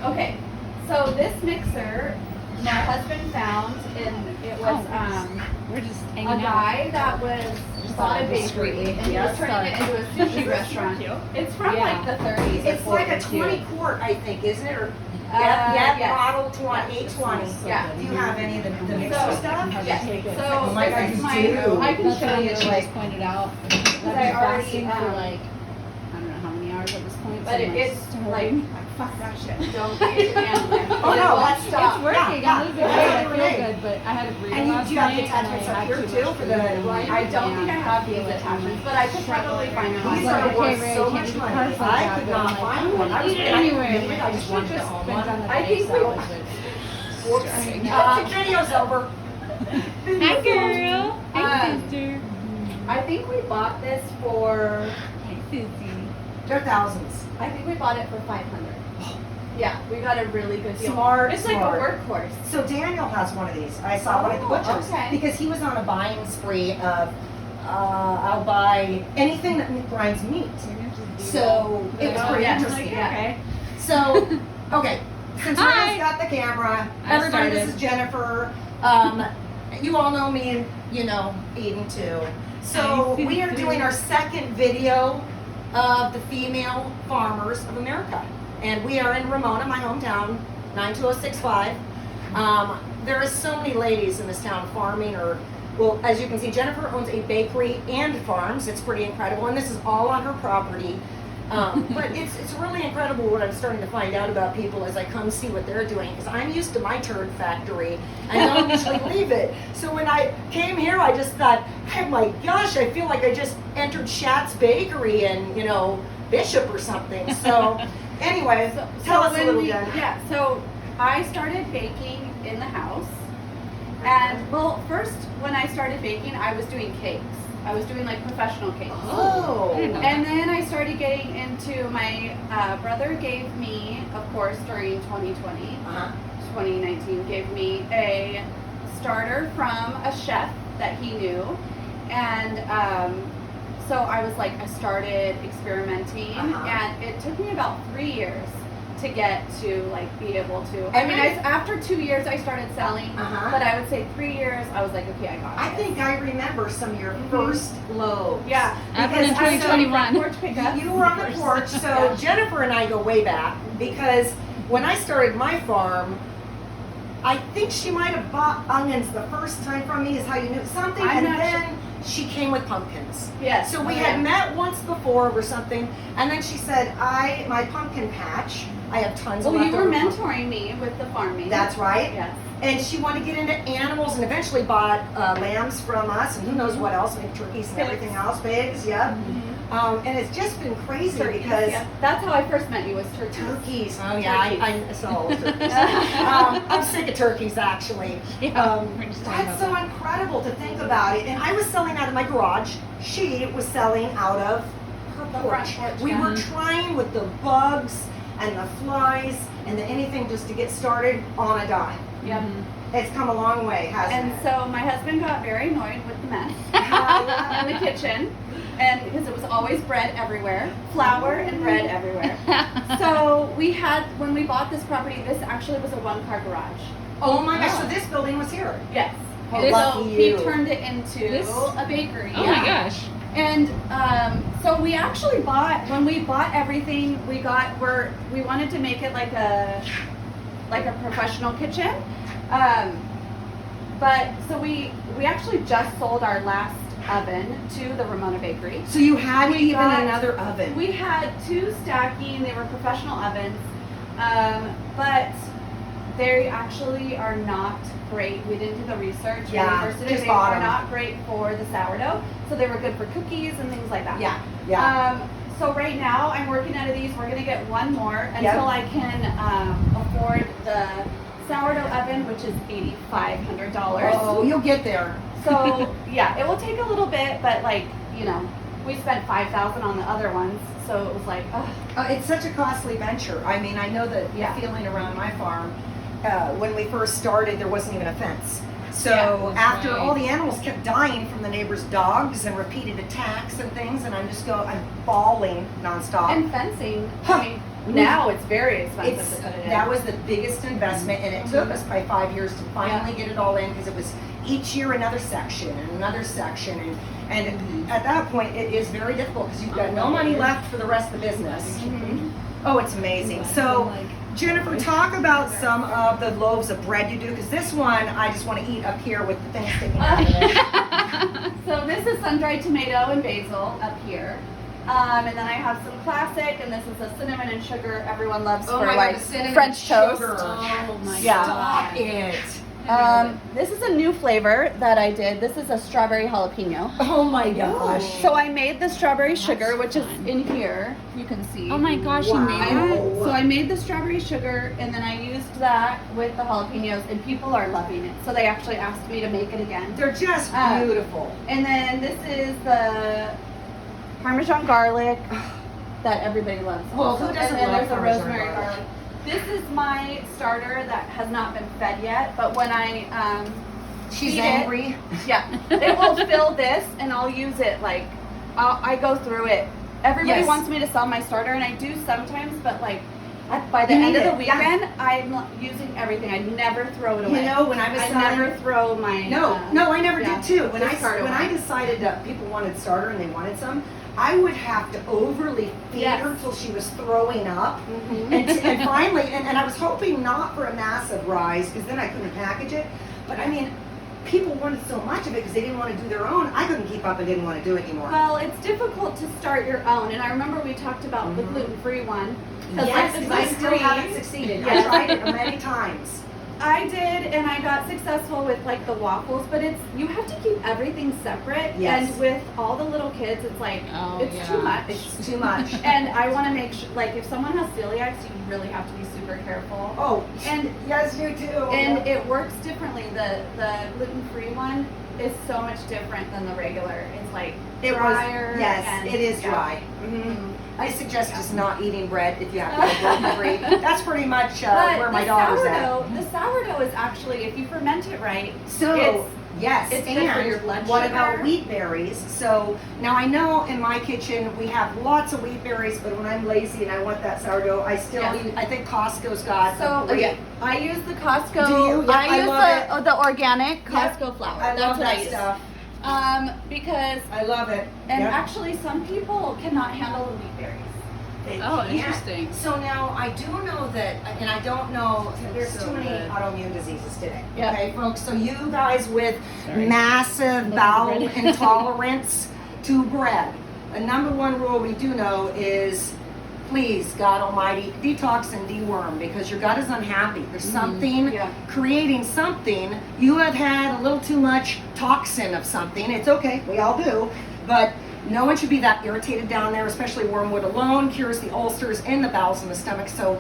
Okay, so this mixer, my husband found, and it was we're just a hanging out. guy that was bought a bakery, and he was turning it into a sushi restaurant. It's from like the 30s. It's like a 20 quart, I think, isn't it? Or yeah, model 20, 820. Yeah. Do you have any of the mixer stuff? Yes. So Oh my God, this is you my, do. I can That's show what you she like, just pointed out. I've been I already, fasting for like, I don't know how many hours at this point. but so I'm, it's starving. like, fuck that shit. Don't eat animal. Oh no, let's stop. It's working. Yeah, I'm losing yeah. weight. I That's feel okay. good, but I had a burrito And you last do have night, the and I attachments up had here too too much for food, the and blind. I don't think I have these feel it. attachments, but I could probably find them These online. are Okay, worth Ray, so can't much do the money. parts like I that, could but I'm not like, find I'm one. I gonna was eat it I anyway. didn't need it. I just wanted Just to own spent on one. the I think salad, Whoops. The video's over. Hi, girl. Hi, Um, sister. I think we bought this for, Hi, Susie. They're thousands. I think we bought it for 500. Yeah, we got a really good deal. Smart, It's smart. like a workhorse. So Daniel has one of these. I saw one at the Oh, butcher's okay. because he was on a buying spree of I'll buy anything that grinds meat. So it was pretty yeah. interesting. Okay. So okay, since Hi. Rita's got the camera, I everybody, this started. is Jennifer. You all know me and Eden too. So Hi, we are sister. doing our second video of the female farmers of America. And we are in Ramona, my hometown, 92065. There are so many ladies in this town farming, or, well, as you can see, Jennifer owns a bakery and farms. It's pretty incredible, and this is all on her property. But it's really incredible what I'm starting to find out about people as I come see what they're doing, because I'm used to my turd factory and don't usually leave it. So when I came here, I just thought, oh my gosh, I feel like I just entered Shat's Bakery in, Bishop or something. So anyway, tell us a when little, Jen. Yeah, so I started baking in the house. And, well, first, when I started baking, I was doing cakes. I was doing, like, professional cakes. Oh. And then I started getting into, my brother gave me, of course, during 2020, Uh-huh. 2019, gave me a starter from a chef that he knew. And so I was like, I started experimenting, Uh-huh. and it took me about 3 years to get to like be able to. I And mean, after 2 years I started selling, Uh-huh. but I would say 3 years I was like, okay, I got it. I think I remember some of your first loaves. Yeah, After Because I saw 2021. porch pickup. You were on the porch, so Yeah. Jennifer and I go way back because when I started my farm, I think she might have bought onions the first time from me, is how you knew something, I'm and not then she came with pumpkins. Yes. So we Oh, had yeah. met once before over something, and then she said, my pumpkin patch, I have tons Well, of you were leftover pumpkins." mentoring me with the farming. That's right. Yes. And she wanted to get into animals and eventually bought lambs from us and who knows what else, maybe turkeys and everything else, pigs, yeah. And it's just been crazy Turkeys, because yeah. That's how I first met you, was turkeys. turkeys, oh yeah, Turkeys. I saw all the turkeys. I'm sick of turkeys actually. Yeah, we're just talking That's about so incredible to think about it. And I was selling out of my garage. She was selling out of her The front porch. porch, We yeah. were trying with the bugs and the flies and the anything just to get started on a dime. Yep. It's come a long way, hasn't And it? so my husband got very annoyed with the mess in the kitchen, and because it was always bread everywhere, flour and bread everywhere. So we had, when we bought this property, this actually was a one-car garage. Oh my gosh, so this building was here. Yes. Oh, so lucky he you. turned it into This- a bakery. Oh my gosh. And so we actually bought, when we bought everything, we wanted to make it like a professional kitchen. But so we actually just sold our last oven to the Ramona Bakery. So you had We even got- another oven. We had 2 stacking, they were professional ovens, but they actually are not great. We didn't do the research. Yeah, When we first did it, just they bought are 'em. not great for the sourdough, so they were good for cookies and things like that. Yeah, yeah. So right now I'm working out of these. We're gonna get one more until Yep. I can afford the sourdough oven, which is $8,500. Oh, you'll get there. So yeah, it will take a little bit, but we spent $5,000 on the other ones, so it was like, ugh. It's such a costly venture. I mean, I know that Yeah. feeling around my farm, when we first started, there wasn't even a fence. So Yeah, after right. all the animals kept dying from the neighbors' dogs and repeated attacks and things, and I'm bawling nonstop. And fencing. Huh. I mean, Now it's very expensive It's, to put it in. that was the biggest investment, and it took us probably 5 years to finally get it all in, because it was each year another section and another section, and at that point it is very difficult because you've got no money left for the rest of the business. Oh, it's amazing. So Jennifer, talk about some of the loaves of bread you do, because this one I just want to eat up here with the thing sticking out of it. So this is sun-dried tomato and basil up here. And then I have some classic, and this is a cinnamon and sugar everyone loves for my like God, the cinnamon French toast. sugar. Oh my Yeah. Stop god. it. This is a new flavor that I did. This is a strawberry jalapeno. Oh my gosh. So I made the strawberry sugar, which is in here. You can see. Oh my gosh, you made that? So I made the strawberry sugar, and then I used that with the jalapenos, and people are loving it. So they actually asked me to make it again. They're just beautiful. And then this is the Parmesan garlic that everybody loves. Well, also. who doesn't and then love there's a Parmesan rosemary garlic? garlic. This is my starter that has not been fed yet, but when I She's feed it- angry. yeah, it will fill this, and I'll use it like I go through it. Everybody Yes. wants me to sell my starter, and I do sometimes, but like by the You end need of the it, yeah. weekend, I'm using everything. I never throw it away. You know, when I was I selling- never throw my No, I never yeah, did too. When discard I away. decided that people wanted starter and they wanted some, I would have to overly feed Yes. her till she was throwing up. Mhm. And finally, and I was hoping not for a massive rise, because then I couldn't package it. But I mean, people wanted so much of it because they didn't want to do their own. I couldn't keep up and didn't want to do it anymore. Well, it's difficult to start your own, and I remember we talked about the gluten-free one. 'Cause Yes, like the because I still gluten-free- haven't succeeded. I Yes. tried it many times. I did, and I got successful with like the waffles, but it's you have to keep everything separate. Yes. And with all the little kids, it's like Oh, it's yeah. too much. It's too much. And I want to make sure, like, if someone has celiac, you really have to be super careful. Oh, And yes, you do. and it works differently. The gluten-free one is so much different than the regular. It's like It was, drier. yes, and, it is yeah. dry. Mhm. I suggest just not eating bread if you have to go gluten-free. That's pretty much But where my the daughter's at. sourdough is actually, if you ferment it right, So, it's yes, it's and good for your blood what sugar. about wheat berries? So, now I know in my kitchen we have lots of wheat berries, but when I'm lazy and I want that sourdough, I still Yes. eat, I think Costco's got So a great, yeah, I use the Costco. Do you? Yeah, I use love the organic Yep. Costco flour. I That's love what that I use. stuff. Because I love it. and Yep. actually some people cannot handle the wheat berries. They Oh, can't. interesting. So now I do know that, and I don't know, there's so too many good. autoimmune diseases today. Yeah. Okay, folks. So you guys with Sorry. massive Love bowel bread. intolerance to bread, the number one rule we do know is, please, God Almighty, detox and deworm, because your gut is unhappy. There's something Yeah. creating something. You have had a little too much toxin of something. It's okay, we all do, but no one should be that irritated down there, especially wormwood alone cures the ulcers in the bowels and the stomach. So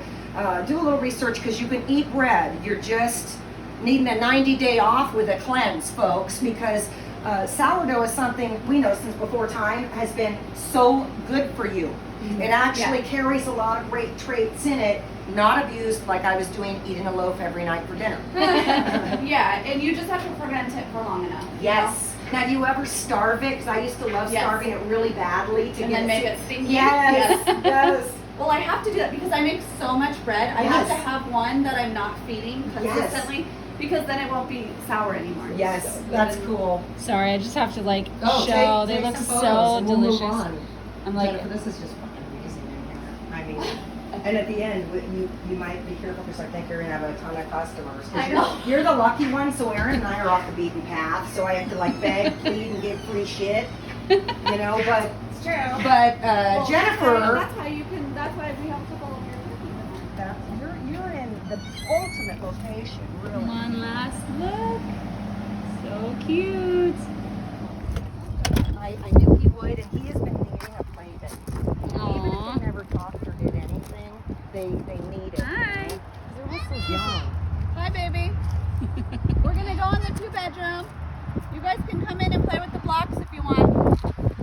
do a little research, because you can eat bread. You're just needing a 90-day off with a cleanse, folks, because sourdough is something we know since before time has been so good for you. It actually carries a lot of great traits in it, not abused like I was doing, eating a loaf every night for dinner. Yeah, and you just have to ferment it for long enough. you Yes. Now, do you ever starve it? Because I used to love Yes. starving it really badly to And get then make to- it stinky. Yes, yes. Well, I have to do that because I make so much bread. I have to Yes. have one that I'm not feeding Yes. consistently because then it won't be sour anymore. Yes, So that's then- cool. Sorry, I just have to like Oh, show. take They look some so photos and we'll move delicious. on. I'm like, Jennifer, this is just fucking amazing in here. I mean, and at the end, you might be careful because I think you're gonna have a ton of customers. 'Cause I know. You're the lucky one, so Aaron and I are off the beaten path. So I have to like beg, plead, and give free shit. You know, but It's true. but Well, Jennifer, That's why you can. That's why we have a couple of your cookies. you're in the ultimate location, really. one last look. So cute. I knew he would, and he has been needing a plaything. Even Aww. if they never talked or did anything, they need it. Hi. They're also young. Hi, baby. We're gonna go in the 2-bedroom. You guys can come in and play with the blocks if you want.